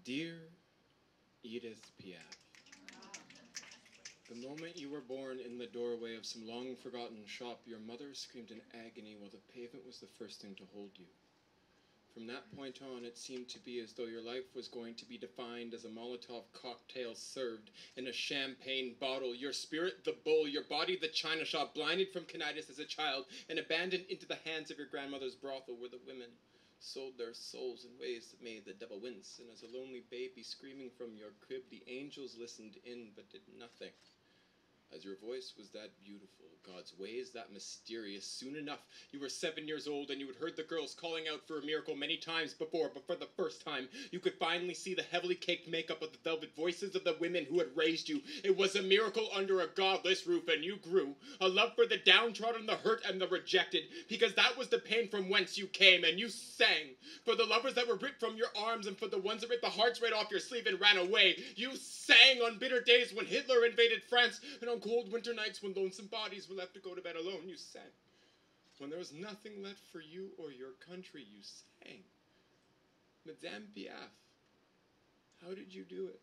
Dear Edith Piaf, the moment you were born in the doorway of some long-forgotten shop, your mother screamed in agony while the pavement was the first thing to hold you. From that point on, it seemed to be as though your life was going to be defined as a Molotov cocktail served in a champagne bottle. Your spirit, the bull, your body, the china shop, blinded from conitis as a child and abandoned into the hands of your grandmother's brothel where the women sold their souls in ways that made the devil wince. And as a lonely baby screaming from your crib, the angels listened in but did nothing. As your voice was that beautiful, God's ways that mysterious, soon enough you were 7 years old and you had heard the girls calling out for a miracle many times before, but for the first time you could finally see the heavily caked makeup of the velvet voices of the women who had raised you. It was a miracle under a godless roof, and you grew a love for the downtrodden, the hurt, and the rejected, because that was the pain from whence you came, and you sang for the lovers that were ripped from your arms and for the ones that ripped the hearts right off your sleeve and ran away. You sang on bitter days when Hitler invaded France, and on cold winter nights when lonesome bodies were left to go to bed alone. You sang. When there was nothing left for you or your country, you sang. Madame Piaf, how did you do it?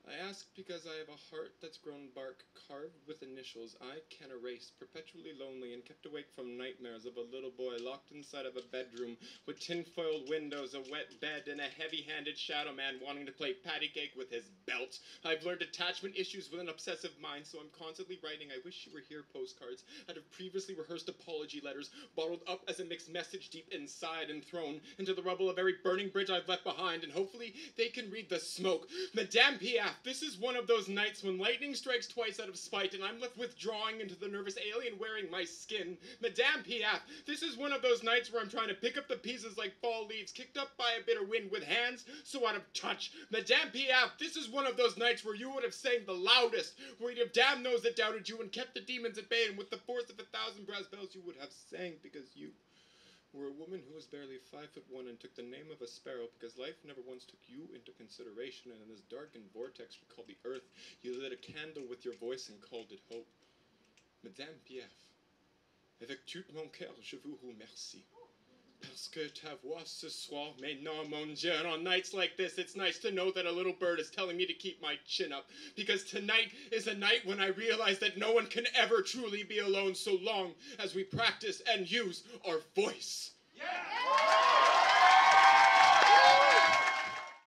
I ask because I have a heart that's grown bark, carved with initials I can erase, perpetually lonely and kept awake from nightmares of a little boy locked inside of a bedroom with tin-foiled windows, a wet bed, and a heavy-handed shadow man wanting to play patty cake with his belt. I've learned attachment issues with an obsessive mind, so I'm constantly writing I wish you were here postcards out of previously rehearsed apology letters, bottled up as a mixed message deep inside and thrown into the rubble of every burning bridge I've left behind, and hopefully they can read the smoke. Madame Piaf, this is one of those nights when lightning strikes twice out of spite and I'm left withdrawing into the nervous alien wearing my skin. Madame Piaf, this is one of those nights where I'm trying to pick up the pieces like fall leaves kicked up by a bitter wind with hands so out of touch. Madame Piaf, this is one of those nights where you would have sang the loudest, where you'd have damned those that doubted you and kept the demons at bay, and with the force of 1,000 brass bells you would have sang because you were a woman who was barely 5'1" and took the name of a sparrow because life never once took you into consideration, and in this darkened vortex we call the earth, you lit a candle with your voice and called it hope. Madame Piaf, avec tout mon cœur je vous remercie. Parce que ta voix ce soir, mais non, mon Dieu, and on nights like this, it's nice to know that a little bird is telling me to keep my chin up, because tonight is a night when I realize that no one can ever truly be alone so long as we practice and use our voice. Yeah!